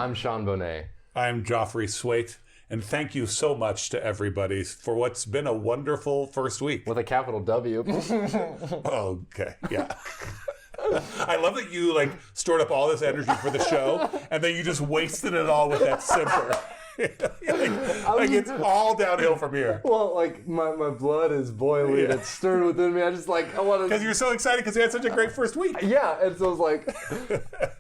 I'm Sean Bonet. I'm Joffre Swait. And thank you so much to everybody for what's been a wonderful first week. With a capital W. Okay, yeah. I love that you stored up all this energy for the show, and then you just wasted it all with that simper. It's all downhill from here. Well, my blood is boiling. It's stirred within me. I want to... Because you're so excited because you had such a great first week. Yeah, and so I was like,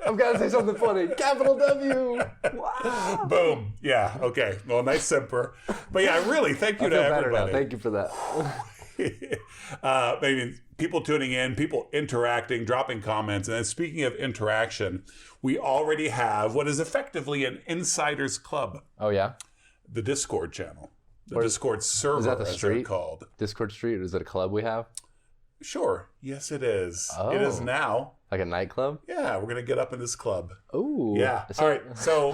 I've got to say something funny. Capital W. Wow. Boom. Yeah, okay. Well, nice simper. But yeah, really, thank you to everybody. Thank you for that. Maybe people tuning in, people interacting, dropping comments. And then speaking of interaction, we already have what is effectively an insiders club. Oh, yeah? The Discord channel. The Discord server, is that the as street? they're called. Discord street? Is it a club we have? Sure. Yes, it is. Oh. It is now. Like a nightclub? Yeah, we're going to get up in this club. Ooh. Yeah. All right. So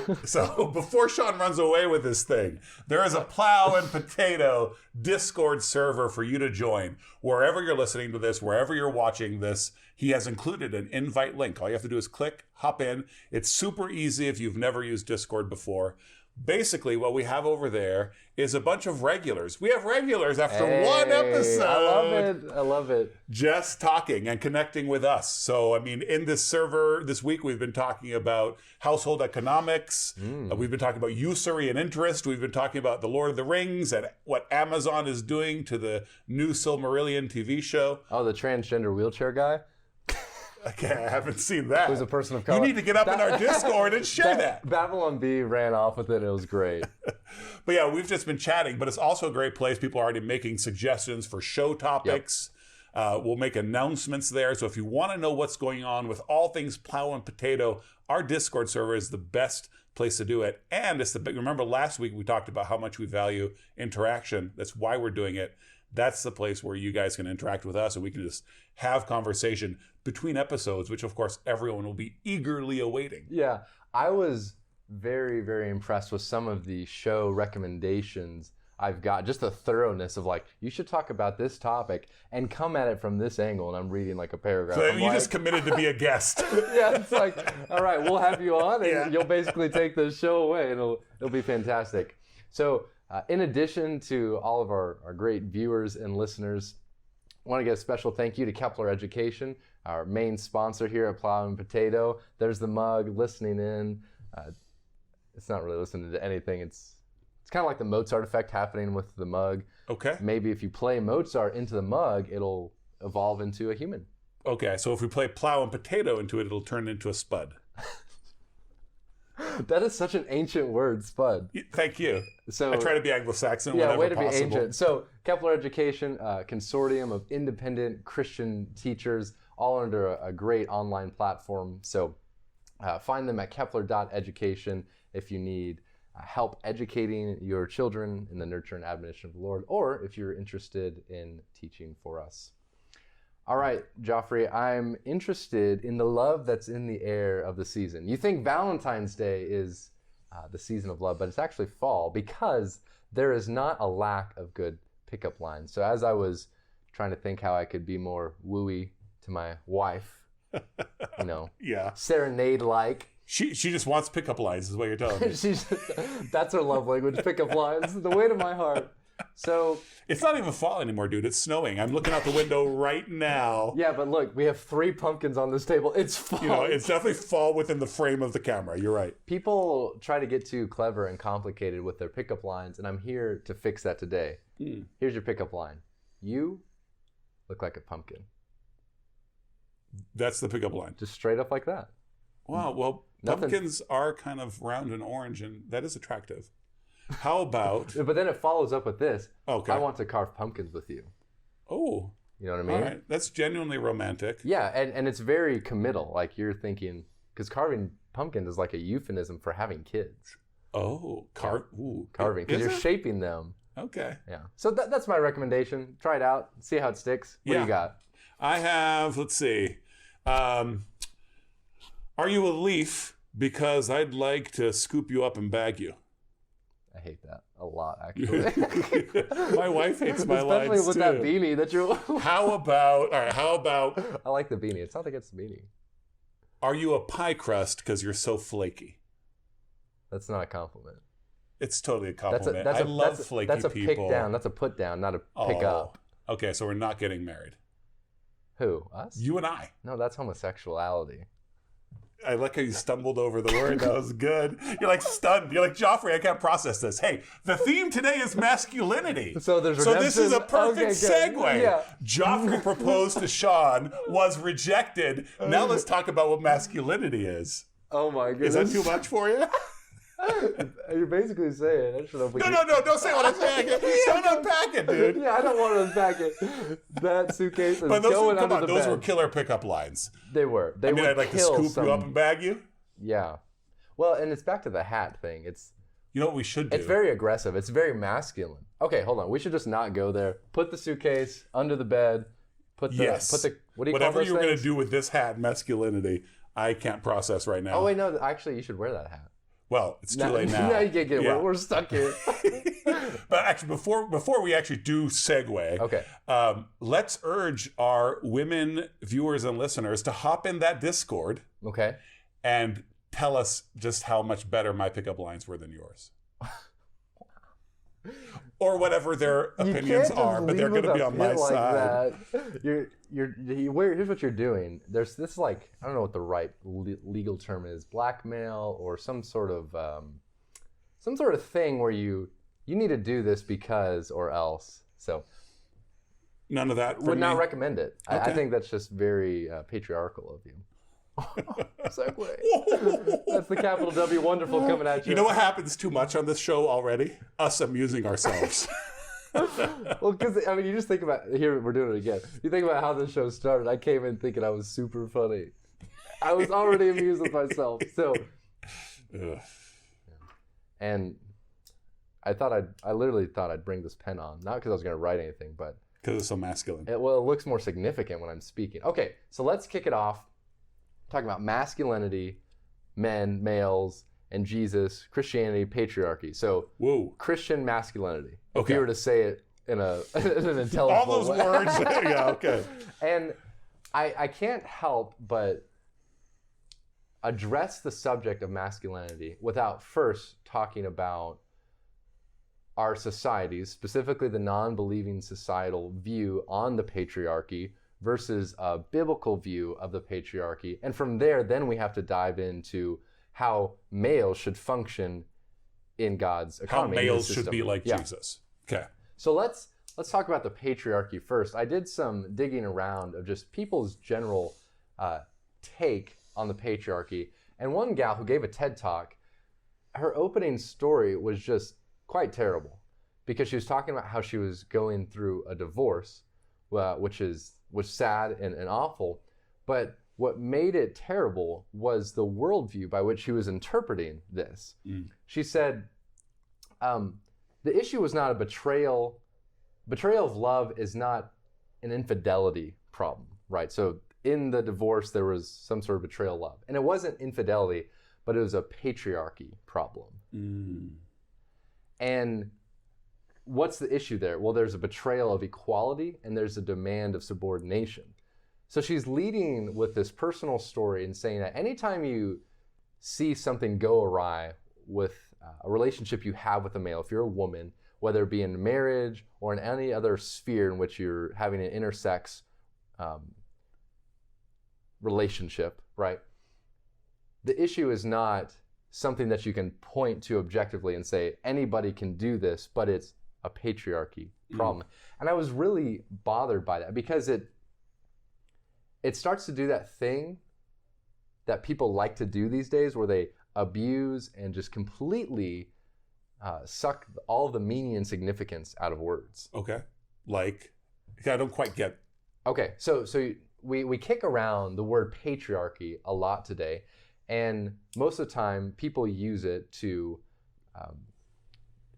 before Sean runs away with this thing, there is a Plow and Potato Discord server for you to join. Wherever you're listening to this, wherever you're watching this, he has included an invite link. All you have to do is click, hop in. It's super easy if you've never used Discord before. Basically, what we have over there is a bunch of regulars. We have regulars after one episode. I love it. Just talking and connecting with us. So, in this server this week, we've been talking about household economics. We've been talking about usury and interest. We've been talking about the Lord of the Rings and what Amazon is doing to the new Silmarillion TV show. Oh, the transgender wheelchair guy? Okay, I haven't seen that. Who's a person of color. You need to get up in our Discord and share that. Babylon Bee ran off with it. It was great. But yeah, we've just been chatting, but it's also a great place. People are already making suggestions for show topics. Yep. We'll make announcements there. So if you want to know what's going on with all things Plow and Potato, our Discord server is the best place to do it. And it's remember last week we talked about how much we value interaction. That's why we're doing it. That's the place where you guys can interact with us and we can just have conversation between episodes, which of course everyone will be eagerly awaiting. Yeah, I was very, very impressed with some of the show recommendations I've got. Just the thoroughness of you should talk about this topic and come at it from this angle. And I'm reading a paragraph. So you just committed to be a guest. Yeah, it's all right, we'll have you on and you'll basically take the show away and it'll be fantastic. So in addition to all of our great viewers and listeners, I want to give a special thank you to Kepler Education, our main sponsor here at Plow and Potato. There's the mug listening in. It's not really listening to anything. It's kind of like the Mozart effect happening with the mug. Okay. Maybe if you play Mozart into the mug, it'll evolve into a human. Okay, so if we play Plow and Potato into it, it'll turn into a spud. That is such an ancient word, spud. Thank you. So I try to be Anglo-Saxon whenever possible. Yeah, way to be ancient. So Kepler Education, consortium of independent Christian teachers, all under a great online platform. So find them at kepler.education if you need help educating your children in the nurture and admonition of the Lord, or if you're interested in teaching for us. All right, Joffre, I'm interested in the love that's in the air of the season. You think Valentine's Day is the season of love, but it's actually fall because there is not a lack of good pickup lines. So as I was trying to think how I could be more wooey to my wife, serenade-like. She just wants pickup lines is what you're telling me. That's her love language, pickup lines, the way to my heart. So it's not even fall anymore, dude. It's snowing. I'm looking out the window right now. Yeah, but look, we have 3 pumpkins on this table. It's fall. It's definitely fall within the frame of the camera. You're right. People try to get too clever and complicated with their pickup lines, and I'm here to fix that today. Here's your pickup line. You look like a pumpkin. That's the pickup line. Just straight up like that. Wow. Well, pumpkins are kind of round and orange, and that is attractive. How about... But then it follows up with this. Okay. I want to carve pumpkins with you. Oh. You know what I mean? All right. That's genuinely romantic. Yeah, and it's very committal. You're thinking... Because carving pumpkins is like a euphemism for having kids. Oh. Carving. Because you're shaping them. Okay. Yeah. So that's my recommendation. Try it out. See how it sticks. What do you got? I have... Let's see. Are you a leaf? Because I'd like to scoop you up and bag you. I hate that a lot, actually. My wife hates my lines, especially with that beanie that you're... How about... I like the beanie. It's not against the beanie. Are you a pie crust because you're so flaky? That's not a compliment. It's totally a compliment. I love flaky people. That's a pick down. That's a put down, not a pick up. Okay, so we're not getting married. Who? Us? You and I. No, that's homosexuality. I like how you stumbled over the word. That was good. You're like stunned. You're like, Joffrey, I can't process this. Hey, the theme today is masculinity. So this is a perfect segue. Yeah. Joffrey proposed to Sean, was rejected. Now let's talk about what masculinity is. Oh my goodness. Is that too much for you? You're basically saying I should have. No, don't say what I'm saying. Don't unpack it, dude. Yeah, I don't want to unpack it. That suitcase is but going under the bed. Those were killer pickup lines. They were. I'd like to scoop you up and bag you. Yeah. Well, and it's back to the hat thing. You know what we should do? It's very aggressive. It's very masculine. Okay, hold on. We should just not go there. Put the suitcase under the bed. Put the what do you Whatever call those you're going things? to do with this hat, masculinity, I can't process right now. Oh wait, no. Actually, you should wear that hat. Well, it's too late now. Now you can't get it. Yeah. We're stuck here. But actually, before we actually do segue, okay, let's urge our women viewers and listeners to hop in that Discord. Okay. And tell us just how much better my pickup lines were than yours. Or whatever their opinions are, but they're going to be on my side. Here's what you're doing. There's this I don't know what the right legal term is, blackmail or some sort of thing where you need to do this because or else. So none of that. Would not recommend it. Okay. I think that's just very patriarchal of you. Segue. That's the capital W wonderful coming at you. You know what happens too much on this show already? Us amusing ourselves. Well, because you just think about here. We're doing it again. You think about how this show started. I came in thinking I was super funny. I was already amused with myself. So, and I literally thought I'd bring this pen on, not because I was going to write anything, but because it's so masculine. It looks more significant when I'm speaking. Okay, so let's kick it off. Talking about masculinity, men, males, and Jesus, Christianity, patriarchy. So, Christian masculinity. If you were to say it in an intelligible way. All those words. Yeah, okay. And I can't help but address the subject of masculinity without first talking about our societies, specifically the non-believing societal view on the patriarchy versus a biblical view of the patriarchy. And from there, then we have to dive into how males should function in God's economy. How males should be like Jesus. Okay. So let's talk about the patriarchy first. I did some digging around of just people's general take on the patriarchy. And one gal who gave a TED Talk, her opening story was just quite terrible because she was talking about how she was going through a divorce, which was sad and awful. But what made it terrible was the worldview by which she was interpreting this. She said, the issue was not a betrayal. Betrayal of love is not an infidelity problem, right? So in the divorce, there was some sort of betrayal of love. And it wasn't infidelity, but it was a patriarchy problem. And what's the issue there? Well, there's a betrayal of equality and there's a demand of subordination. So she's leading with this personal story and saying that anytime you see something go awry with a relationship you have with a male, if you're a woman, whether it be in marriage or in any other sphere in which you're having an intersex relationship, right? The issue is not something that you can point to objectively and say, anybody can do this, but it's a patriarchy problem. And I was really bothered by that because it starts to do that thing that people like to do these days where they abuse and just completely suck all the meaning and significance out of words. Okay. Like, I don't quite get. Okay, so we kick around the word patriarchy a lot today, and most of the time people use it to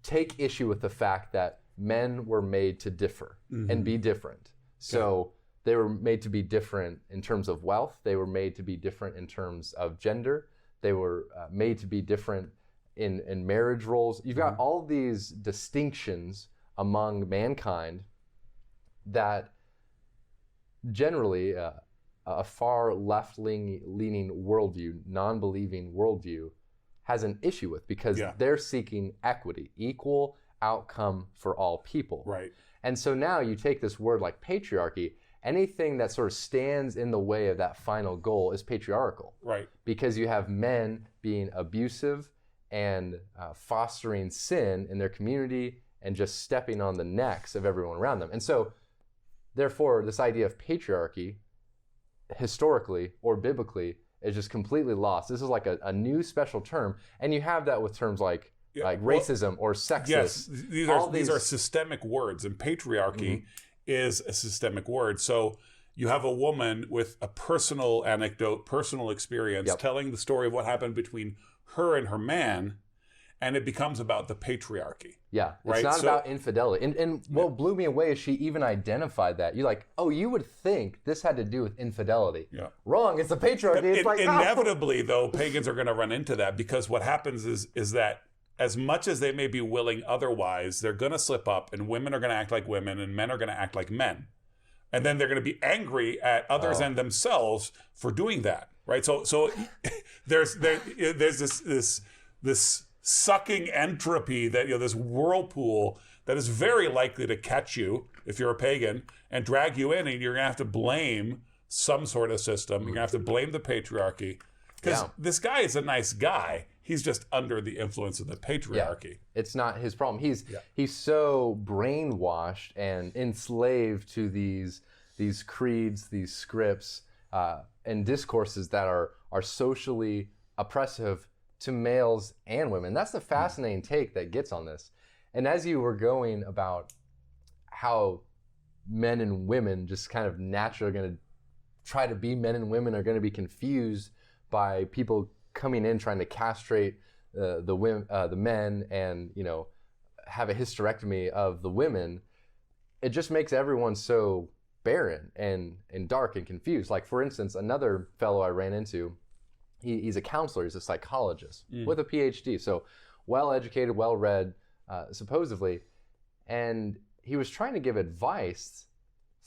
take issue with the fact that men were made to differ and be different. So they were made to be different in terms of wealth. They were made to be different in terms of gender. They were made to be different in marriage roles. You've got all these distinctions among mankind that generally a far left-leaning worldview, non-believing worldview, has an issue with, because they're seeking equity, equal outcome for all people. Right. And so now you take this word like patriarchy, anything that sort of stands in the way of that final goal is patriarchal. Right. Because you have men being abusive and fostering sin in their community and just stepping on the necks of everyone around them. And so, therefore, this idea of patriarchy, historically or biblically, is just completely lost. This is like a new special term. And you have that with terms like racism or sexist. Yes, these are systemic words, and patriarchy is a systemic word. So you have a woman with a personal anecdote, personal experience, telling the story of what happened between her and her man, and it becomes about the patriarchy. Yeah, it's not about infidelity. And what blew me away is she even identified that. You're like, oh, you would think this had to do with infidelity. Yeah. Wrong, it's the patriarchy. It's like, inevitably, though, pagans are going to run into that, because what happens is that as much as they may be willing otherwise, they're going to slip up, and women are going to act like women, and men are going to act like men. And then they're going to be angry at others and themselves for doing that, right? So there's this sucking entropy, that this whirlpool that is very likely to catch you if you're a pagan and drag you in, and you're going to have to blame some sort of system. You're going to have to blame the patriarchy, because this guy is a nice guy. He's just under the influence of the patriarchy. Yeah. It's not his problem. He's so brainwashed and enslaved to these creeds, these scripts, and discourses that are socially oppressive to males and women. That's the fascinating take that gets on this. And as you were going about how men and women just kind of naturally are going to try to be men and women, are going to be confused by people coming in trying to castrate the men and have a hysterectomy of the women, it just makes everyone so barren and dark and confused. Like, for instance, another fellow I ran into, he's a counselor, he's a psychologist with a PhD, so well-educated, well-read, supposedly, and he was trying to give advice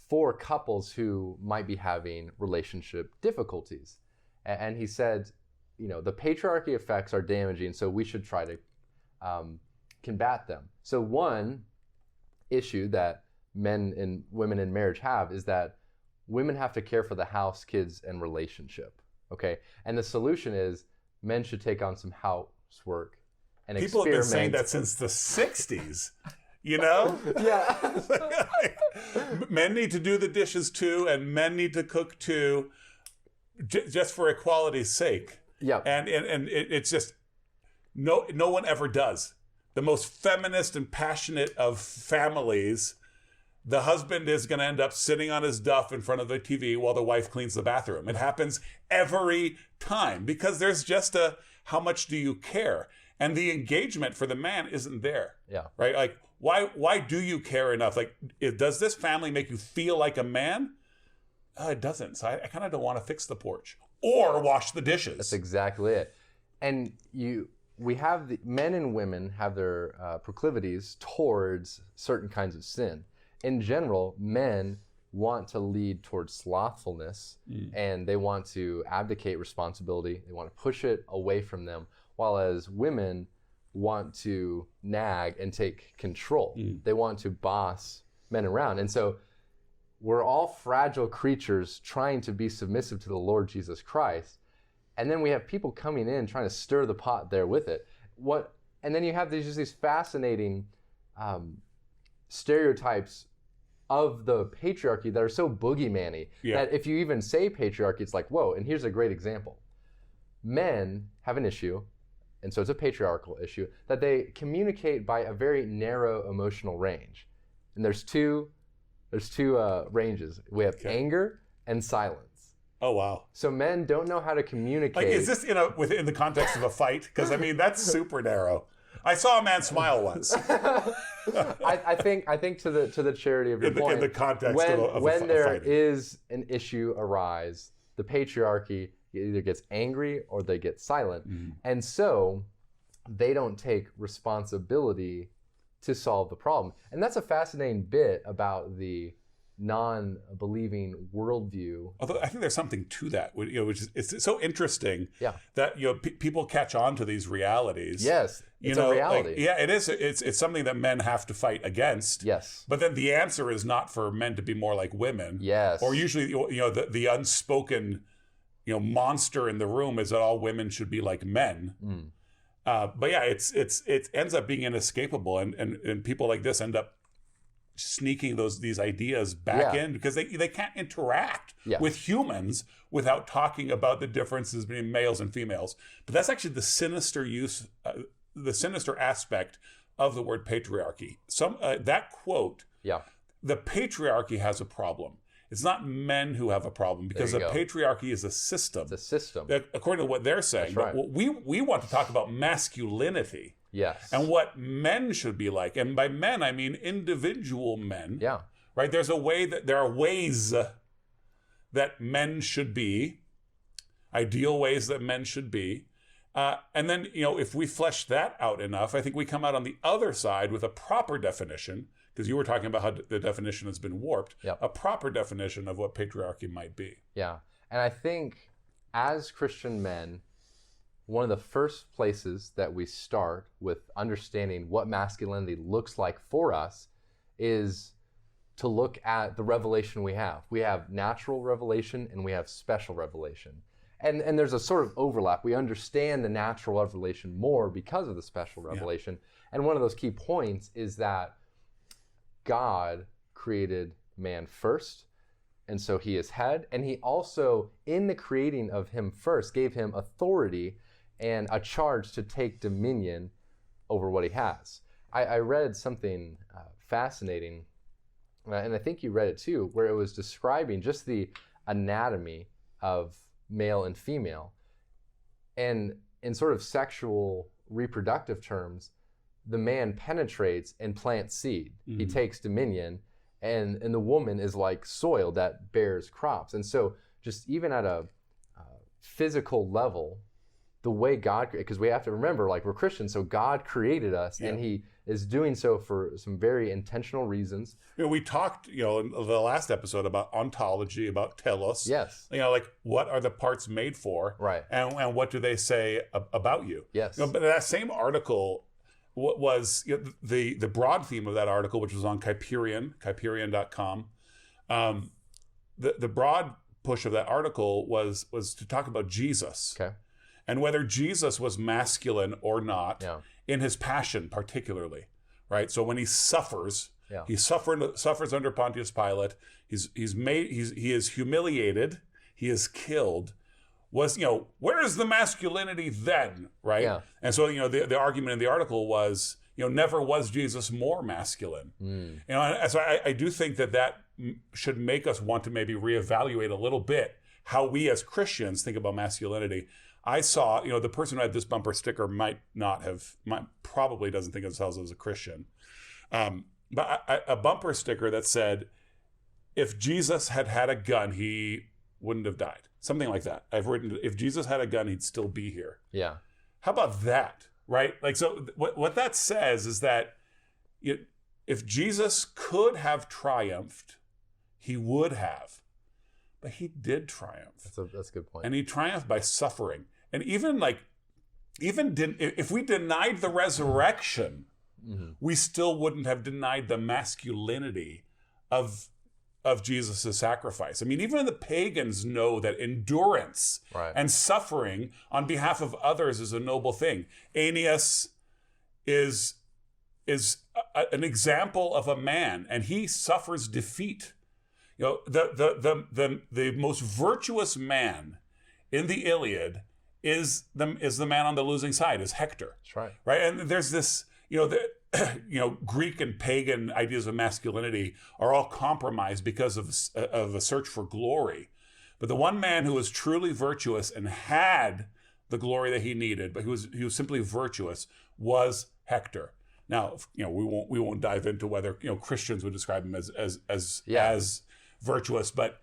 for couples who might be having relationship difficulties. And he said, the patriarchy effects are damaging, so we should try to combat them. So one issue that men and women in marriage have is that women have to care for the house, kids, and relationship. Okay, and the solution is men should take on some housework and people experiment. Have been saying that since the 60s. Yeah. Men need to do the dishes too, and men need to cook too, just for equality's sake. Yeah. And it's just no one ever does. The most feminist and passionate of families, the husband is going to end up sitting on his duff in front of the TV while the wife cleans the bathroom. It happens every time, because there's just how much do you care? And the engagement for the man isn't there. Yeah. Right? Like, why do you care enough? Like, does this family make you feel like a man? It doesn't. So I kind of don't want to fix the porch or wash the dishes. That's exactly it. And we have men and women have their proclivities towards certain kinds of sin. In general, men want to lead towards slothfulness, and they want to abdicate responsibility. They want to push it away from them, while as women want to nag and take control. They want to boss men around. And so we're all fragile creatures trying to be submissive to the Lord Jesus Christ. And then we have people coming in trying to stir the pot there with it. And then you have these fascinating stereotypes of the patriarchy that are so boogeyman-y that if you even say patriarchy, it's like, whoa. And here's a great example. Men have an issue, and so it's a patriarchal issue, that they communicate by a very narrow emotional range. And there's two ranges. We have anger and silence. Oh, wow. So men don't know how to communicate. Like, is this within the context of a fight? Because, I mean, that's super narrow. I saw a man smile once. I think to the charity of your point. In the context of when there fighting. is an issue arise, the patriarchy either gets angry or they get silent. And so they don't take responsibility to solve the problem. And that's a fascinating bit about the non-believing worldview. Although I think there's something to that, which is it's so interesting. Yeah. That people catch on to these realities. Yes, it's a reality. Like, it is. It's something that men have to fight against. Yes. But then the answer is not for men to be more like women. Yes. Or usually, the unspoken, monster in the room is that all women should be like men. But yeah, it ends up being inescapable, and people like this end up sneaking these ideas back in because they can't interact with humans without talking about the differences between males and females. But that's actually the sinister aspect of the word patriarchy. That quote, the patriarchy has a problem. It's not men who have a problem, because the patriarchy is a system. It's a system. According to what they're saying. That's right. But we want to talk about masculinity. Yes. And what men should be like. And by men, I mean individual men. Yeah. Right? There are ways that men should be, ideal ways that men should be. And then, if we flesh that out enough, I think we come out on the other side with a proper definition, because you were talking about how the definition has been warped, a proper definition of what patriarchy might be. Yeah. And I think as Christian men, one of the first places that we start with understanding what masculinity looks like for us is to look at the revelation we have. We have natural revelation and we have special revelation. And there's a sort of overlap. We understand the natural revelation more because of the special revelation. And one of those key points is that God created man first, and so he is head. And he also, in the creating of him first, gave him authority and a charge to take dominion over what he has. I read something fascinating, and I think you read it too, where it was describing just the anatomy of male and female. And in sort of sexual reproductive terms, the man penetrates and plants seed. Mm-hmm. He takes dominion, and the woman is like soil that bears crops. And so just even at a physical level, the way God, because we have to remember, like, we're Christians, so God created us, and he is doing so for some very intentional reasons. We talked, in the last episode about ontology, about telos. Yes. Like, what are the parts made for? Right. And what do they say about you? Yes. But that same article was the broad theme of that article, which was on Kyperion.com. The broad push of that article was to talk about Jesus. Okay. And whether Jesus was masculine or not, in his passion particularly, right? So when he suffers, he suffers under Pontius Pilate. He is humiliated. He is killed. Where is the masculinity then, right? Yeah. And so the argument in the article was never was Jesus more masculine. And so I do think that should make us want to maybe reevaluate a little bit how we as Christians think about masculinity. I saw, the person who had this bumper sticker probably doesn't think of themselves as a Christian. But a bumper sticker that said, if Jesus had had a gun, he wouldn't have died. Something like that. I've written, if Jesus had a gun, he'd still be here. Yeah. How about that, right? Like, so what that says is that if Jesus could have triumphed, he would have. But he did triumph. That's a good point. And he triumphed by suffering. And if we denied the resurrection, we still wouldn't have denied the masculinity of Jesus' sacrifice. I mean, even the pagans know that endurance and suffering on behalf of others is a noble thing. Aeneas is an example of a man, and he suffers defeat. The most virtuous man in the Iliad is the man on the losing side, is Hector. That's right. Right, and there's this, Greek and pagan ideas of masculinity are all compromised because of a search for glory. But the one man who was truly virtuous and had the glory that he needed, but he was simply virtuous, was Hector. Now, we won't dive into whether Christians would describe him as virtuous, but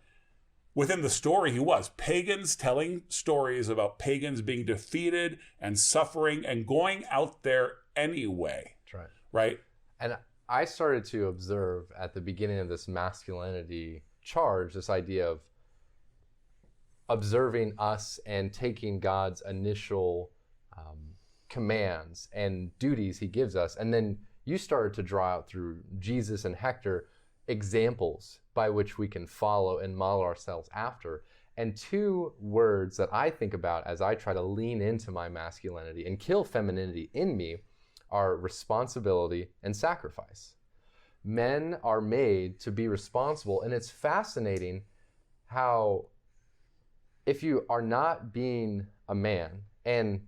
within the story, he was. Pagans telling stories about pagans being defeated and suffering and going out there anyway. That's right. Right? And I started to observe at the beginning of this masculinity charge, this idea of observing us and taking God's initial commands and duties he gives us. And then you started to draw out through Jesus and Hector examples by which we can follow and model ourselves after. And two words that I think about as I try to lean into my masculinity and kill femininity in me are responsibility and sacrifice. Men are made to be responsible, and it's fascinating how if you are not being a man, and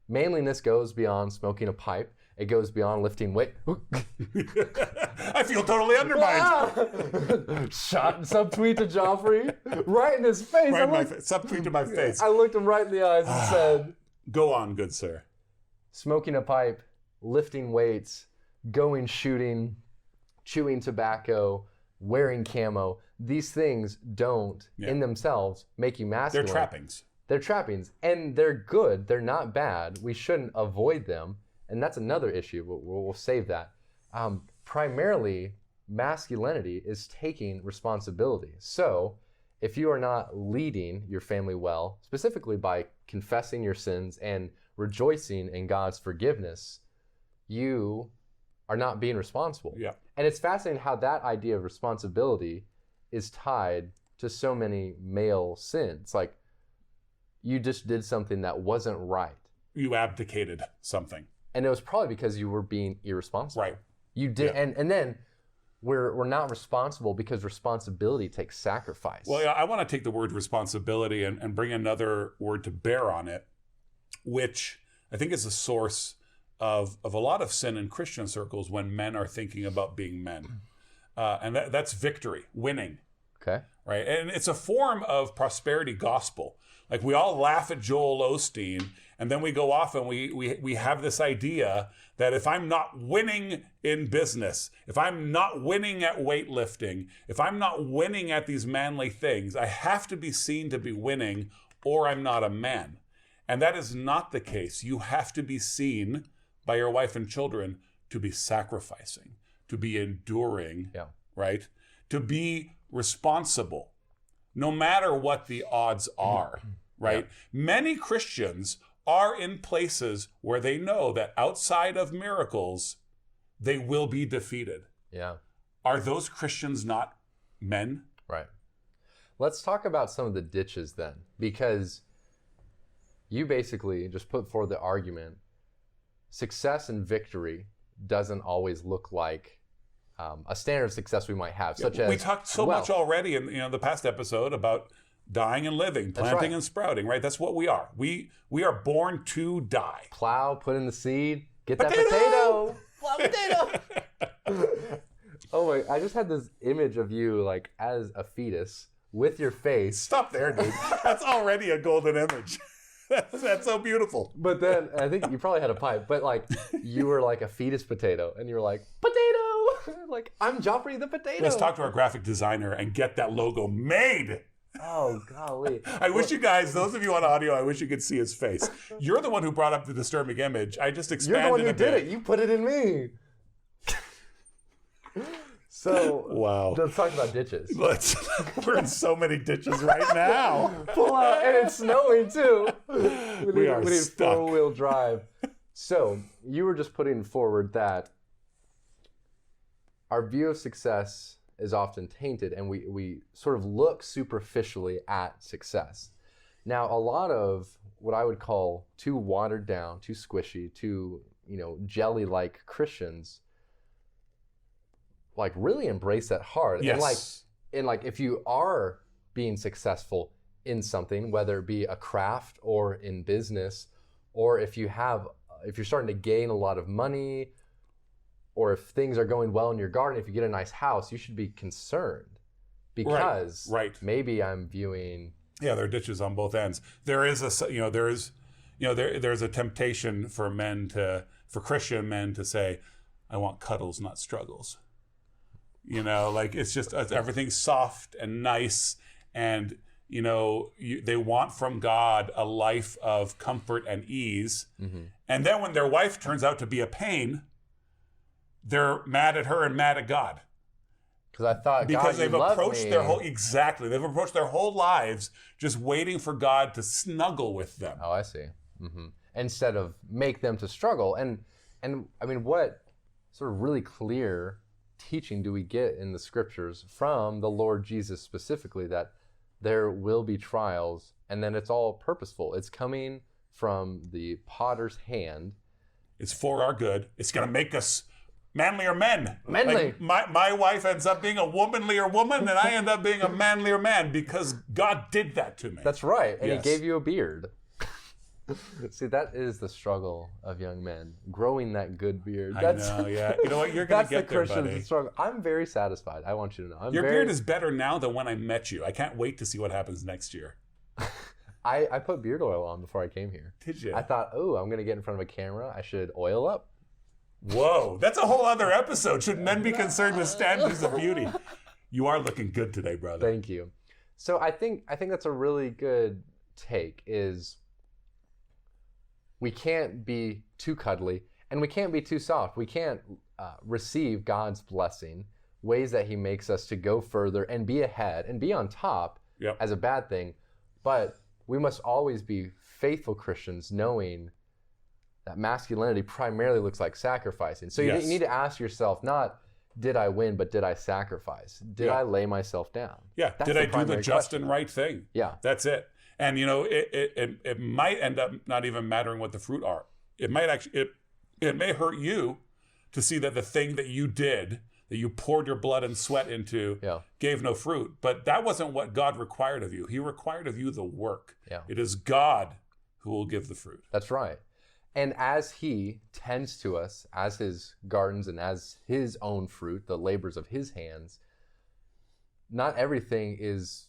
manliness goes beyond smoking a pipe, it goes beyond lifting weight. I feel totally undermined. Shot subtweet to Joffre, right in his face. Right in my face. Subtweet to my face. I looked him right in the eyes and said, "Go on, good sir." Smoking a pipe, lifting weights, going shooting, chewing tobacco, wearing camo, these things don't, in themselves, make you masculine. They're trappings. They're trappings, and they're good. They're not bad. We shouldn't avoid them, and that's another issue. We'll save that. Primarily, masculinity is taking responsibility. So, if you are not leading your family well, specifically by confessing your sins and rejoicing in God's forgiveness, you are not being responsible. Yeah. And it's fascinating how that idea of responsibility is tied to so many male sins. Like, you just did something that wasn't right. You abdicated something. And it was probably because you were being irresponsible. Right. You did, and then we're not responsible because responsibility takes sacrifice. Well, yeah, I want to take the word responsibility and bring another word to bear on it, which I think is the source of a lot of sin in Christian circles when men are thinking about being men. And that's victory, winning. Okay. Right. And it's a form of prosperity gospel. Like, we all laugh at Joel Osteen, and then we go off and we have this idea that if I'm not winning in business, if I'm not winning at weightlifting, if I'm not winning at these manly things, I have to be seen to be winning, or I'm not a man. And that is not the case. You have to be seen by your wife and children to be sacrificing, to be enduring, right? To be responsible, no matter what the odds are, right? Many Christians are in places where they know that outside of miracles, they will be defeated. Yeah. Are those Christians not men? Right. Let's talk about some of the ditches then, because you basically just put forward the argument, success and victory doesn't always look like a standard of success we might have, such as we talked so much already in the past episode about dying and living, planting and sprouting, right? That's what we are. We are born to die. Plow, put in the seed, get that potato. Plow potato. Oh my, I just had this image of you like as a fetus with your face. Stop there, dude. That's already a golden image. That's so beautiful. But then I think you probably had a pipe, but like you were like a fetus potato and you were like, potato. Like, I'm Joffre the potato. Let's talk to our graphic designer and get that logo made. Oh, golly. I wish you guys, those of you on audio, I wish you could see his face. You're the one who brought up the disturbing image. I just expanded You're the one who a bit. did it. You put it in me. So, wow. Let's talk about ditches. We're in so many ditches right now. Pull out, and it's snowing too. We are need stuck. 4-wheel drive. So, you were just putting forward that our view of success is often tainted, and we sort of look superficially at success. Now, a lot of what I would call too watered down, too squishy, too jelly-like Christians, like, really embrace that hard. Yes. And like if you are being successful in something, whether it be a craft or in business, or if you're starting to gain a lot of money, or if things are going well in your garden, if you get a nice house, you should be concerned because maybe I'm viewing. Yeah, there are ditches on both ends. There's a temptation for Christian men to say, I want cuddles, not struggles. Like, it's just everything's soft and nice, and they want from God a life of comfort and ease. Mm-hmm. And then when their wife turns out to be a pain, they're mad at her and mad at God. Because I thought, because God, they've you love approached me. they've approached their whole lives just waiting for God to snuggle with them. Oh, I see. Mm-hmm. Instead of make them to struggle. And I mean, what sort of really clear teaching do we get in the scriptures from the Lord Jesus specifically, that there will be trials, and then it's all purposeful. It's coming from the potter's hand. It's for our good. It's going to make us manlier men. Manly. Like my wife ends up being a womanlier woman, and I end up being a manlier man because God did that to me. That's right. And Yes. He gave you a beard. See, that is the struggle of young men, growing that good beard. I know, yeah. You know what? You're going to get there, buddy. Christian's struggle. I'm very satisfied. I want you to know. Your beard is better now than when I met you. I can't wait to see what happens next year. I put beard oil on before I came here. Did you? I thought, oh, I'm going to get in front of a camera. I should oil up. Whoa, that's a whole other episode. Should men be concerned with standards of beauty? You are looking good today, brother. Thank you. So I think that's a really good take, is we can't be too cuddly and we can't be too soft. We can't receive God's blessing, ways that He makes us to go further and be ahead and be on top as a bad thing. But we must always be faithful Christians, knowing that masculinity primarily looks like sacrificing. So you need to ask yourself, not did I win, but did I sacrifice? Did I lay myself down? Yeah. That's did I do the just question. and right thing? Yeah. That's it. And you know, it might end up not even mattering what the fruit are. It might actually it may hurt you to see that the thing that you did, that you poured your blood and sweat into, gave no fruit. But that wasn't what God required of you. He required of you the work. Yeah. It is God who will give the fruit. That's right. And as He tends to us, as His gardens and as His own fruit, the labors of His hands, not everything is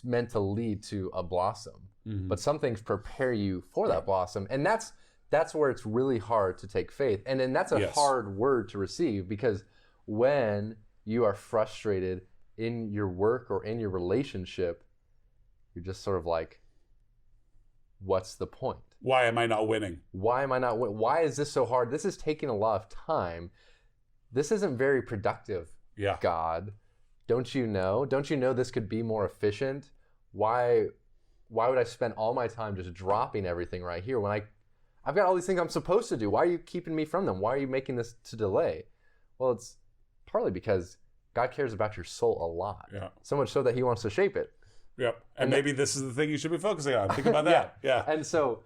meant to lead to a blossom, but some things prepare you for that blossom. And that's where it's really hard to take faith. And then that's a hard word to receive, because when you are frustrated in your work or in your relationship, you're just sort of like, what's the point? Why am I not winning? Why am I not winning? Why is this so hard? This is taking a lot of time. This isn't very productive, God. Don't you know? Don't you know this could be more efficient? Why would I spend all my time just dropping everything right here when I've got all these things I'm supposed to do? Why are you keeping me from them? Why are you making this to delay? Well, it's partly because God cares about your soul a lot. Yeah. So much so that He wants to shape it. Yep. And maybe this is the thing you should be focusing on. Think about that. Yeah. And so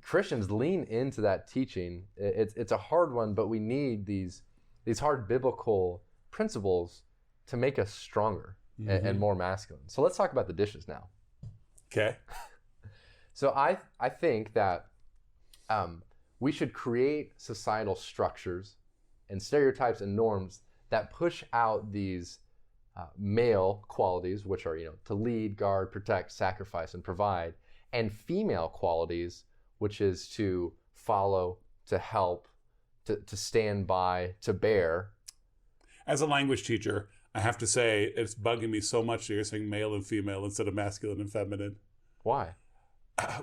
Christians lean into that teaching. It's a hard one, but we need these hard biblical principles to make us stronger and more masculine. So let's talk about the dishes now. Okay. So I think that we should create societal structures and stereotypes and norms that push out these male qualities, which are, to lead, guard, protect, sacrifice, and provide, and female qualities, which is to follow, to help, to stand by, to bear. As a language teacher, I have to say it's bugging me so much that you're saying male and female instead of masculine and feminine. Why?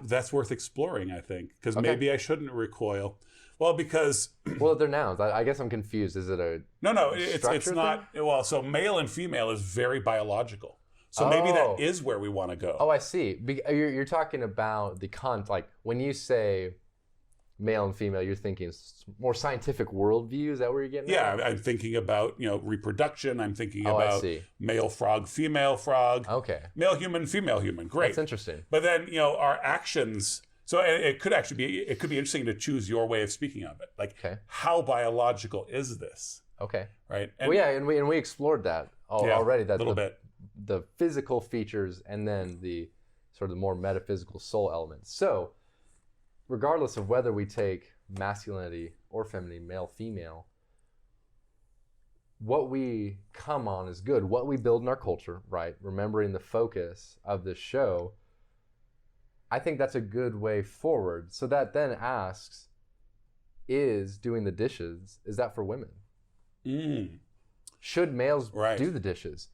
That's worth exploring, I think, because maybe I shouldn't recoil. Well, because... Well, they're nouns. I guess I'm confused. Is it a No, it's not... thing? Well, so male and female is very biological. So maybe that is where we want to go. Oh, I see. You're talking about like when you say male and female, you're thinking more scientific worldview. Is that where you're getting at? Yeah, I'm thinking about, reproduction. I'm thinking about male frog, female frog. Okay. Male human, female human. Great. That's interesting. But then, our actions... So it could be interesting to choose your way of speaking of it. Like, how biological is this? Okay. Right? And we explored that already. That a little bit. The physical features and then the sort of more metaphysical soul elements. So, regardless of whether we take masculinity or femininity, male, female, what we come on is good. What we build in our culture, right? Remembering the focus of this show, I think that's a good way forward. So that then asks, is doing the dishes, is that for women? Should males do the dishes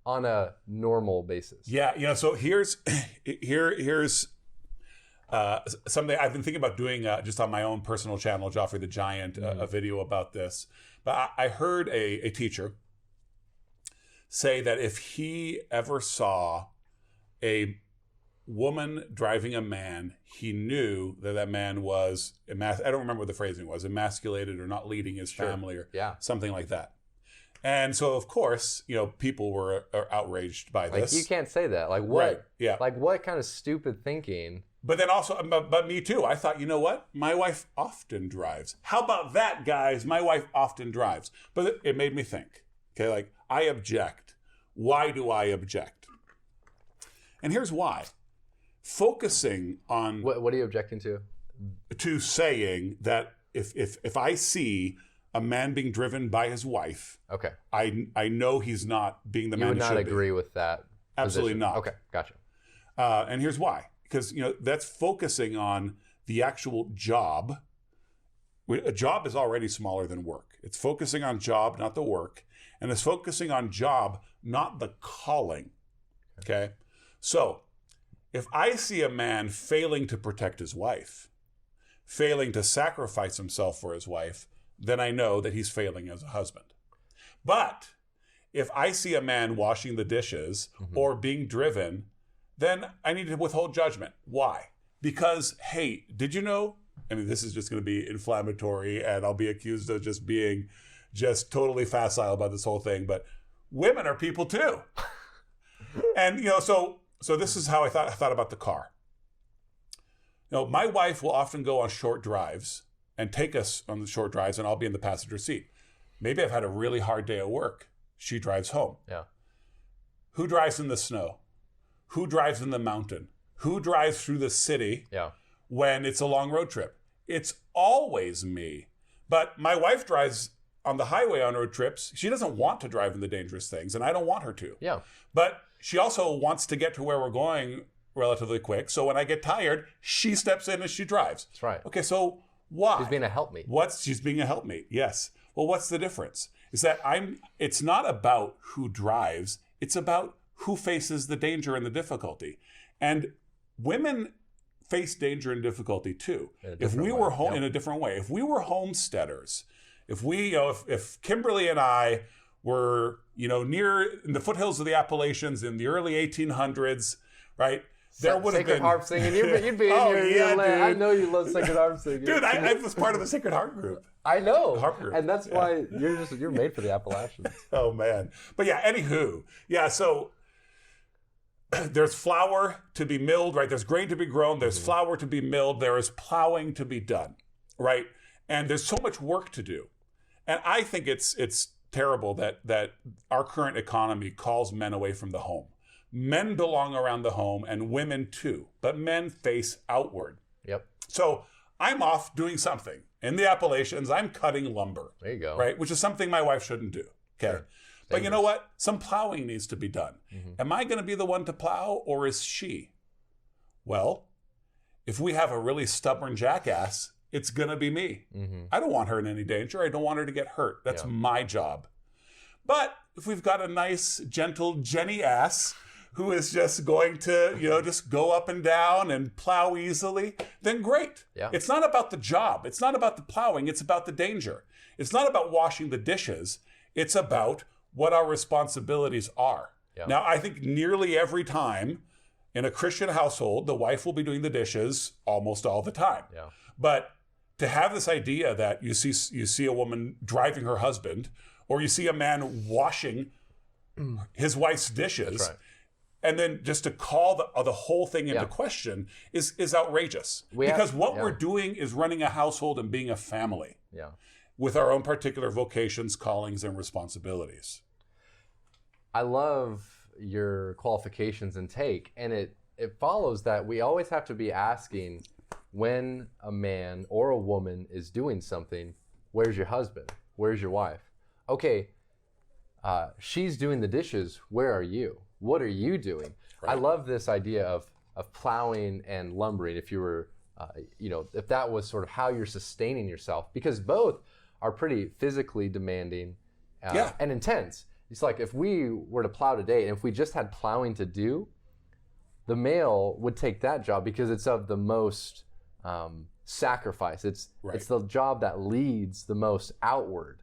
on a normal basis? Yeah, so here's something I've been thinking about doing just on my own personal channel, Joffre the Giant, a video about this. But I heard a teacher say that if he ever saw a woman driving a man, he knew that that man was, I don't remember what the phrasing was, emasculated or not leading his family or something like that. And so, of course, people were outraged by this. Like, you can't say that. Like, what? Right, yeah. Like, what kind of stupid thinking? But then also, but me too. I thought, you know what? My wife often drives. How about that, guys? My wife often drives. But it made me think. Okay, like, I object. Why do I object? And here's why. Focusing on... What are you objecting to? To saying that if I see a man being driven by his wife, okay, I know he's not being the man he should be. You would not agree with that Absolutely position. not. Okay, gotcha. And here's why. Because, that's focusing on the actual job. A job is already smaller than work. It's focusing on job, not the work. And it's focusing on job, not the calling. Okay? So, if I see a man failing to protect his wife, failing to sacrifice himself for his wife, then I know that he's failing as a husband. But if I see a man washing the dishes or being driven, then I need to withhold judgment. Why? Because, hey, did you know? I mean, this is just going to be inflammatory, and I'll be accused of just being just totally facile about this whole thing. But women are people too. And, so this is how I thought about the car. My wife will often go on short drives and take us on the short drives, and I'll be in the passenger seat. Maybe I've had a really hard day at work. She drives home. Yeah. Who drives in the snow? Who drives in the mountain? Who drives through the city when it's a long road trip? It's always me. But my wife drives on the highway on road trips. She doesn't want to drive in the dangerous things, and I don't want her to. Yeah. But she also wants to get to where we're going relatively quick. So when I get tired, she steps in and she drives. That's right. Okay, so why? She's being a helpmate. She's being a helpmate, yes. Well, what's the difference? Is that it's not about who drives, it's about who faces the danger and the difficulty. And women face danger and difficulty too. If we were home in a different way, if we were homesteaders, if Kimberly and I were, near in the foothills of the Appalachians in the early 1800s, right? There would have been Sacred Harp singing. You'd be in your land. I know you love Sacred Harp singing. Dude, I was part of the Sacred Harp group. I know. Harp group. And that's why you're made for the Appalachians. Oh man. But yeah, anywho. Yeah, so there's flour to be milled, right? There's grain to be grown, there's flour to be milled, there is plowing to be done, right? And there's so much work to do. And I think it's terrible that our current economy calls men away from the home. Men belong around the home and women too, but men face outward. Yep. So I'm off doing something. In the Appalachians, I'm cutting lumber. There you go. Right? Which is something my wife shouldn't do. Okay. Sure. But you know what? Some plowing needs to be done. Am I going to be the one to plow or is she? Well, if we have a really stubborn jackass, it's going to be me. I don't want her in any danger. I don't want her to get hurt. That's my job. But if we've got a nice, gentle Jenny ass who is just going to, just go up and down and plow easily, then great. Yeah. It's not about the job. It's not about the plowing. It's about the danger. It's not about washing the dishes. It's about what our responsibilities are. Yeah. Now, I think nearly every time in a Christian household, the wife will be doing the dishes almost all the time. Yeah. But to have this idea that you see a woman driving her husband, or you see a man washing his wife's dishes, That's right. and then just to call the whole thing into question is outrageous. Because what we're doing is running a household and being a family with our own particular vocations, callings, and responsibilities. I love your qualifications and take, and it follows that we always have to be asking, when a man or a woman is doing something, where's your husband? Where's your wife? Okay, she's doing the dishes. Where are you? What are you doing? Right. I love this idea of plowing and lumbering. If you were, if that was sort of how you're sustaining yourself, because both are pretty physically demanding and intense. It's like if we were to plow today, and if we just had plowing to do, the male would take that job because it's of the most sacrifice. It's the job that leads the most outward.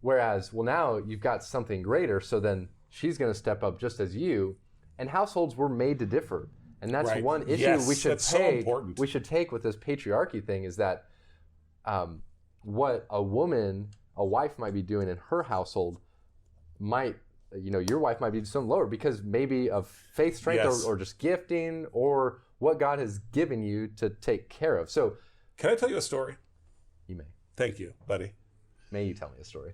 Whereas, well, now you've got something greater, so then she's going to step up just as you. And households were made to differ. And that's Right. one issue Yes, we should that's so important. we should take with this patriarchy thing is that what a wife might be doing in her household might, your wife might be doing something lower because maybe of faith strength Yes. or just gifting or what God has given you to take care of. So, Can I tell you a story? you may. Thank you, buddy. May you tell me a story?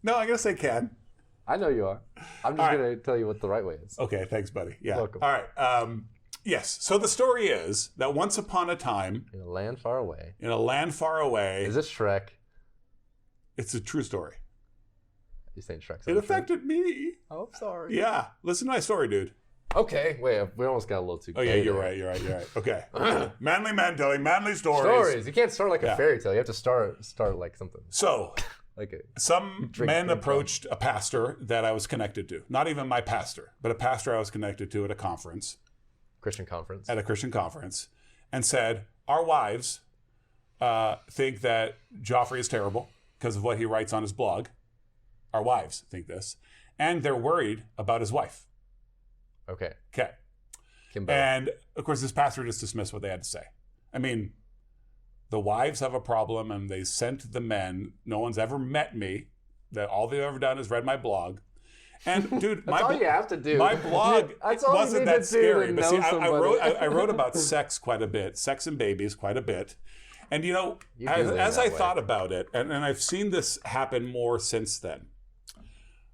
No, I'm going to say can. I know you are. I'm just going to tell you what the right way is. Okay, thanks, buddy. Yeah. Welcome. All right. Yes. So the story is that once upon a time, In a land far away. in a land far away, Is this Shrek? it's a true story. You're saying Shrek's It affected me. Oh, I'm sorry. Yeah. Listen to my story, dude. Okay. Wait, we almost got a little too Oh, yeah, gay you're there. right. Okay. Manly men telling manly stories. Stories. You can't start like Yeah. a fairy tale. You have to start like something. So, Like a some Drink men drink approached a pastor that I was connected to. Not even my pastor, but a pastor I was connected to at a conference, Christian conference. at a Christian conference, and said, our wives think that Joffre is terrible because of what he writes on his blog. Our wives think this. And they're worried about his wife. Okay. Okay. Kimbo. And, of course, this pastor just dismissed what they had to say. I mean, the wives have a problem, and they sent the men. No one's ever met me. That all they've ever done is read my blog. And, dude, That's all you have to do. my blog That's all you wasn't need that to do scary. to But know see, I somebody. wrote about sex quite a bit, sex and babies quite a bit. And, You do as lean I that way. thought about it, and I've seen this happen more since then,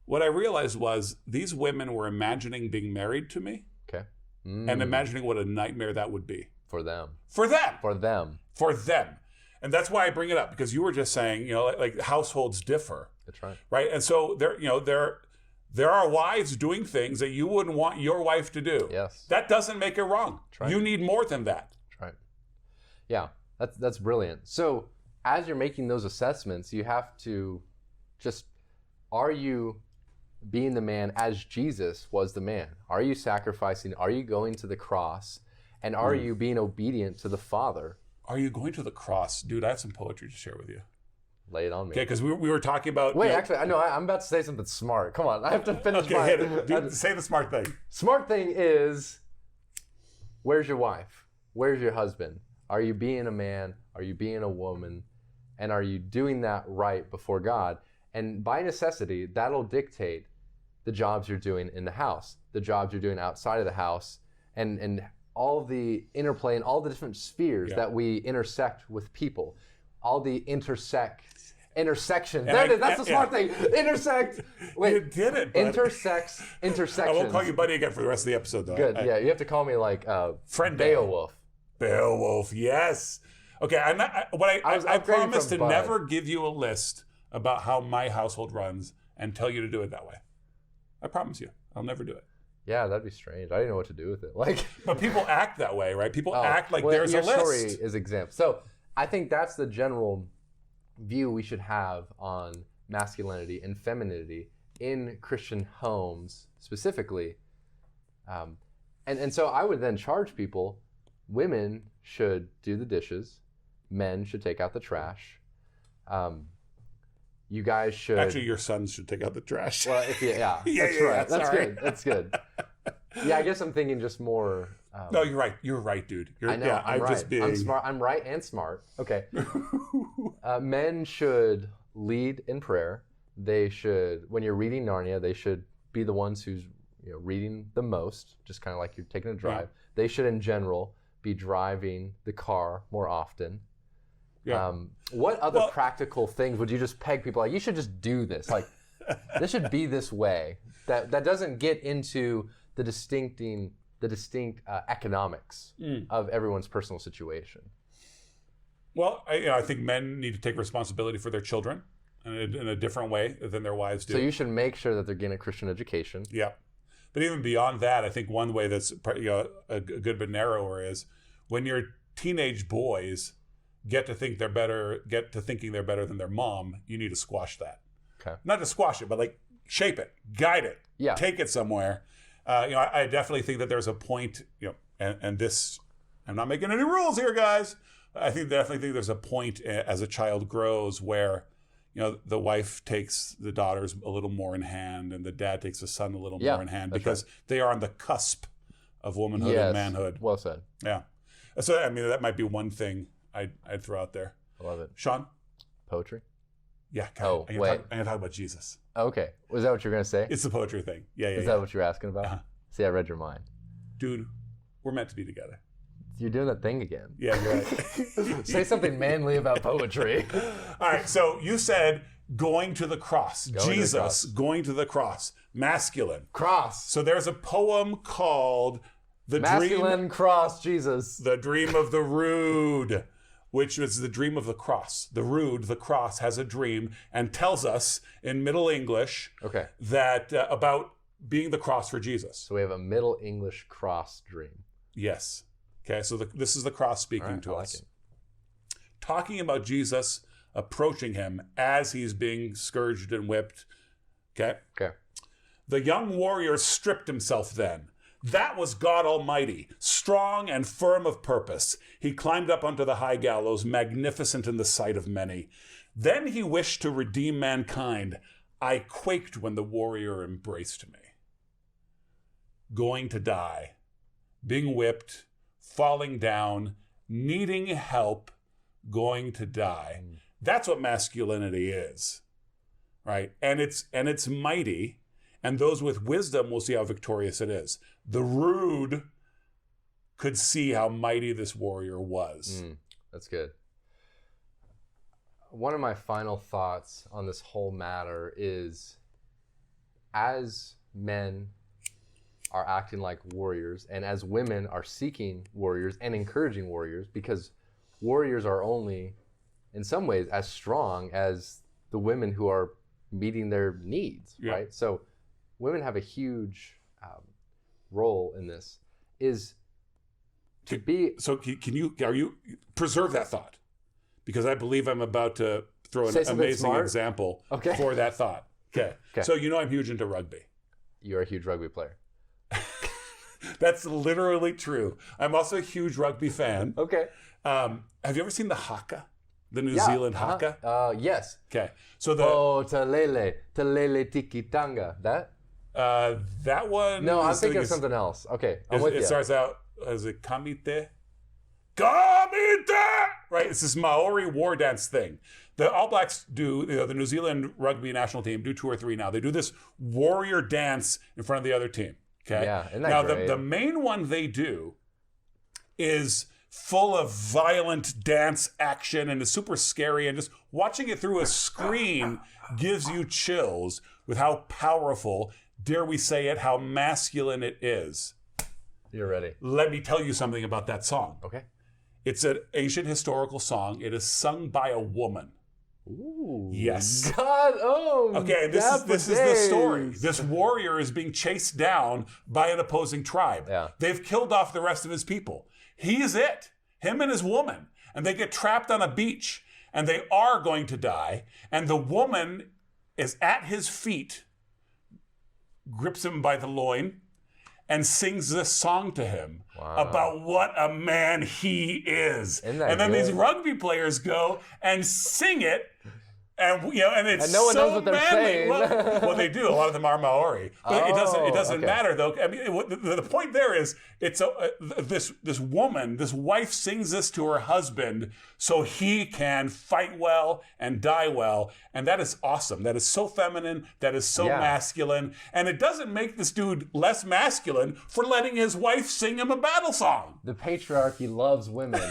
what I realized was these women were imagining being married to me Okay. and imagining what a nightmare that would be. For them. For them. For them. For them. And that's why I bring it up, because you were just saying, like households differ, That's right. right? And so there are wives doing things that you wouldn't want your wife to do. Yes. That doesn't make it wrong. right. You need more than that. That's right. Yeah. That's brilliant. So as you're making those assessments, you have to just, are you being the man as Jesus was the man? Are you sacrificing? Are you going to the cross? And are you being obedient to the Father? Are you going to the cross? Dude, I have some poetry to share with you. Lay it on me. Okay, because we were talking about... Wait, actually, I know. I'm about to say something smart. Come on. I have to finish Okay, my... hit it. Dude, say the smart thing. Smart thing is, where's your wife? Where's your husband? Are you being a man? Are you being a woman? And are you doing that right before God? And by necessity, that'll dictate the jobs you're doing in the house, the jobs you're doing outside of the house, and all the interplay and all the different spheres that we intersect with people, all the intersections. There it is. That's the smart thing. Intersect. Wait. You did it, bud. Intersections. I won't call you buddy again for the rest of the episode, though. Good. Yeah, you have to call me like Friend Beowulf. Beowulf, yes. Okay, I promise to from never give you a list about how my household runs and tell you to do it that way. I promise you, I'll never do it. Yeah, that'd be strange. I didn't know what to do with it. Like, But people act that way, right? People act like there's a your list. story is exempt. So I think that's the general view we should have on masculinity and femininity in Christian homes specifically. And so I would then charge people, women should do the dishes, men should take out the trash. You guys should... Actually, your sons should take out the trash. Well, if you, yeah, Yeah, that's yeah, right. That's sorry. good. That's good. Yeah, I guess I'm thinking just more... No, you're right. You're right, dude. I know, Yeah, I'm right. just being... I'm smart. I'm right and smart. Okay. Men should lead in prayer. They should, when you're reading Narnia, they should be the ones who's reading the most, just kind of like you're taking a drive. Yeah. They should, in general, be driving the car more often. Yeah. What other practical things would you just peg people like, you should just do this? Like, this should be this way. That doesn't get into the distinct economics of everyone's personal situation. Well, I think men need to take responsibility for their children in a different way than their wives do. So you should make sure that they're getting a Christian education. Yeah. But even beyond that, I think one way that's a good bit narrower is when your teenage boys get to thinking they're better than their mom, you need to squash that. Okay. Not to squash it, but like shape it, guide it, take it somewhere. I definitely think that there's a point, and this, I'm not making any rules here, guys. I definitely think there's a point as a child grows where the wife takes the daughters a little more in hand, and the dad takes the son a little Yeah, more in hand, that's because they are on the cusp of womanhood Yes. and manhood. Well said. Yeah. So, I mean, that might be one thing I'd throw out there. I love it. Sean? Poetry? Yeah. Oh, I'm wait. going to talk about Jesus. Okay. Was that what you were going to say? It's the poetry thing. Yeah. Is that what you were asking about? Uh-huh. See, I read your mind. Dude, we're meant to be together. You're doing that thing again. Yeah, you're right. Say something manly about poetry. All right. So you said going to the cross. Jesus going to the cross. Masculine. Cross. So there's a poem called Masculine cross, Jesus. The Dream of the Rood, which was the dream of the cross. The Rood, the cross, has a dream and tells us in Middle English that about being the cross for Jesus. So we have a Middle English cross dream. Yes. Okay, so this is the cross speaking to us. Talking about Jesus approaching him as he's being scourged and whipped. Okay? Okay. The young warrior stripped himself then. That was God Almighty, strong and firm of purpose. He climbed up onto the high gallows, magnificent in the sight of many. Then he wished to redeem mankind. I quaked when the warrior embraced me. Going to die, being whipped, falling down, needing help, going to die. That's what masculinity is, right? And it's mighty, and those with wisdom will see how victorious it is. The rude could see how mighty this warrior was. That's good. One of my final thoughts on this whole matter is, as men are acting like warriors, and as women are seeking warriors and encouraging warriors, because warriors are only, in some ways, as strong as the women who are meeting their needs, right? So women have a huge role in this. So can you preserve that thought? Because I believe I'm about to throw an amazing example for that thought. Okay. So I'm huge into rugby. You're a huge rugby player. That's literally true. I'm also a huge rugby fan. Okay. Have you ever seen the haka? The New Zealand haka? Yes. Okay. So Talele Tiki Tanga. That? That one. No, I'm thinking of something else. Okay, I'm with you. It starts out as a kamite. Kamite! Right? It's this Maori war dance thing. The All Blacks do, the New Zealand rugby national team do 2 or 3 now. They do this warrior dance in front of the other team. Okay. Yeah, isn't that great? The main one they do is full of violent dance action and is super scary, and just watching it through a screen gives you chills with how powerful, dare we say it, how masculine it is. You're ready. Let me tell you something about that song. Okay. It's an ancient historical song. It is sung by a woman. Ooh. Yes. God, okay, this is the story. This warrior is being chased down by an opposing tribe. Yeah. They've killed off the rest of his people. He is it. Him and his woman. And they get trapped on a beach. And they are going to die. And the woman is at his feet, grips him by the loin, and sings this song to him about what a man he is. And then these rugby players go and sing it. And it's and no one knows what they're saying. Well, they do. A lot of them are Maori, but it doesn't matter though. I mean, the point there is, it's this woman, this wife sings this to her husband so he can fight well and die well, and that is awesome. That is so feminine. That is so masculine, and it doesn't make this dude less masculine for letting his wife sing him a battle song. The patriarchy loves women.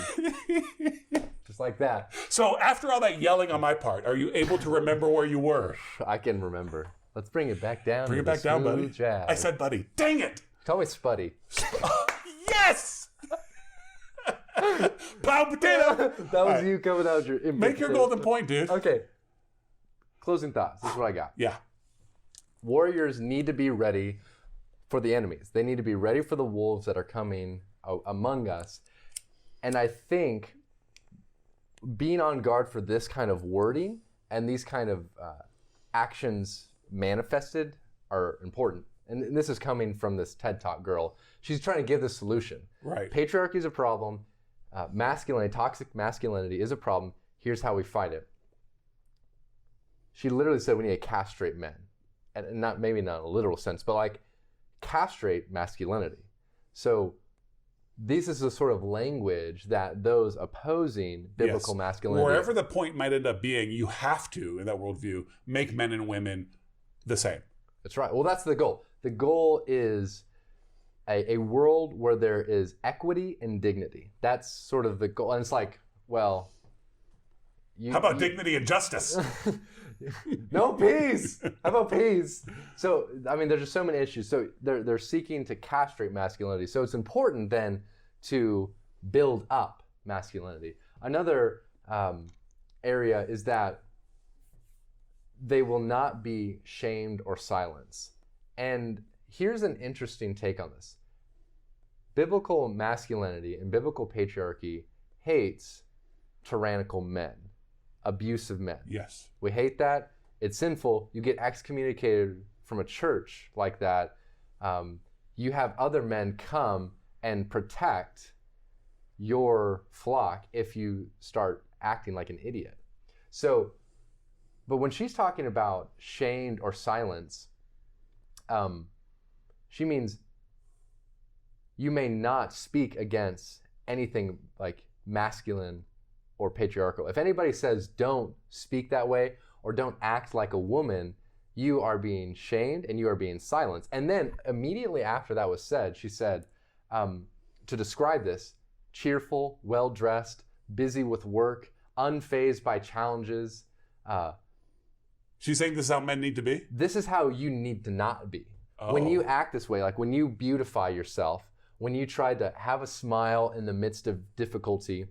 Just like that. So after all that yelling on my part, are you able to remember where you were? I can remember. Let's bring it back down. Bring it back down, buddy. Jazz. I said buddy. Dang it. Tell me Spuddy. Yes! Plow and Potato. That was you coming out your... Make your golden point, dude. Okay. Closing thoughts. This is what I got. Yeah. Warriors need to be ready for the enemies. They need to be ready for the wolves that are coming among us. And I think being on guard for this kind of wording and these kind of actions manifested are important. And this is coming from this TED Talk girl. She's trying to give the solution. Right. Patriarchy is a problem. Masculinity, toxic masculinity is a problem. Here's how we fight it. she literally said we need to castrate men. And not maybe not in a literal sense, but like castrate masculinity. So this is the sort of language that those opposing biblical masculinity. Wherever the point might end up being, you have to, in that worldview, make men and women the same. That's right. Well, that's the goal. The goal is a world where there is equity and dignity. That's sort of the goal. And it's like, well... How about dignity and justice? No, peace. How about peace? So, I mean, there's just so many issues. So they're seeking to castrate masculinity. So it's important then to build up masculinity. Another area is that they will not be shamed or silenced. And here's an interesting take on this. Biblical masculinity and biblical patriarchy hates tyrannical men, abusive men. Yes. We hate that. It's sinful. You get excommunicated from a church like that. You have other men come and protect your flock if you start acting like an idiot. So, but when she's talking about shamed or silenced, she means you may not speak against anything like masculine or patriarchal. If anybody says don't speak that way or don't act like a woman, you are being shamed and you are being silenced. And then immediately after that was said, she said, to describe this, cheerful, well-dressed, busy with work, unfazed by challenges. She's saying this is how men need to be? This is how you need to not be. Oh. When you act this way, like when you beautify yourself, when you try to have a smile in the midst of difficulty,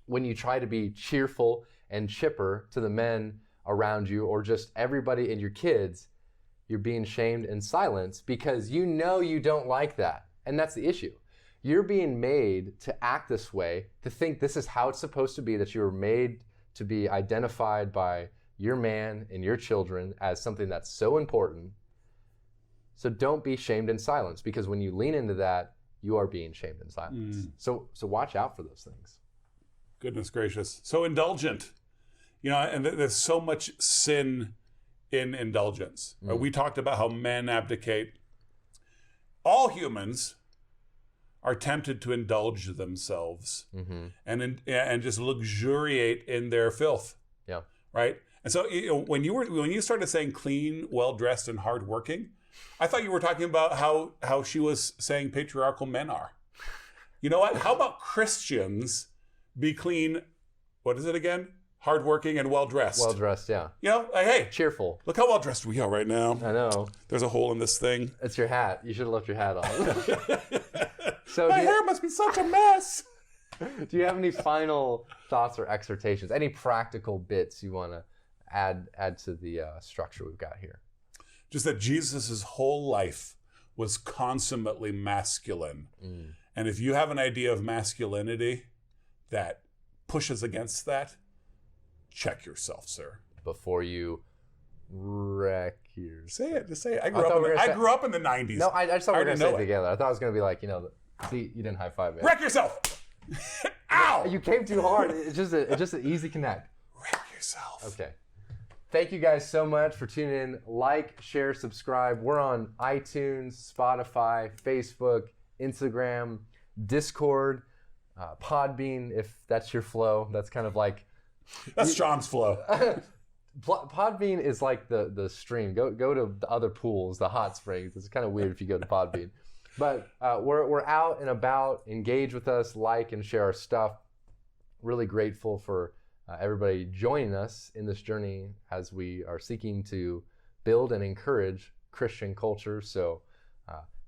when you try to be cheerful and chipper to the men around you or just everybody and your kids, you're being shamed and silenced because you know you don't like that. And that's the issue. You're being made to act this way, to think this is how it's supposed to be, that you were made to be identified by your man and your children as something that's so important. So don't be shamed and silenced, because when you lean into that, you are being shamed and silenced. So watch out for those things. Goodness gracious. So indulgent. And there's so much sin in indulgence. We talked about how men abdicate. All humans are tempted to indulge themselves and just luxuriate in their filth. Yeah. Right? And so when you started saying clean, well-dressed, and hardworking, I thought you were talking about how she was saying patriarchal men are. You know what? How about Christians be clean, what is it again? Hardworking and well-dressed. Well-dressed, yeah. Like, hey. Cheerful. Look how well-dressed we are right now. I know. There's a hole in this thing. It's your hat. You should have left your hat on. So my hair must be such a mess. Do you have any final thoughts or exhortations? Any practical bits you want to add to the structure we've got here? Just that Jesus' whole life was consummately masculine. And if you have an idea of masculinity that pushes against that, check yourself, sir. Before you wreck yourself. Say it. Just say it. I grew up in the 90s. No, I just thought we were going to say it together. I thought it was going to be like, see, you didn't high five me. Wreck yourself! Ow! You came too hard. It's just an easy connect. Wreck yourself. Okay. Thank you guys so much for tuning in. Like, share, subscribe. We're on iTunes, Spotify, Facebook, Instagram, Discord, Podbean, if that's your flow. That's kind of like... That's Sean's flow. Podbean is like the stream. Go to the other pools, the hot springs. It's kind of weird if you go to Podbean. But we're out and about. Engage with us, like and share our stuff. Really grateful for everybody joining us in this journey as we are seeking to build and encourage Christian culture. So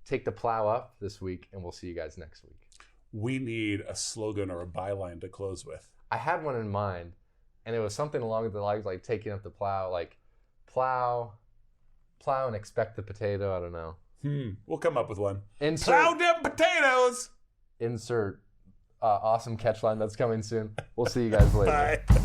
take the plow up this week, and we'll see you guys next week. We need a slogan or a byline to close with. I had one in mind, and it was something along the lines like taking up the plow, like plow and expect the potato. I don't know. We'll come up with one. Plow them potatoes! Insert awesome catch line that's coming soon. We'll see you guys later. Bye.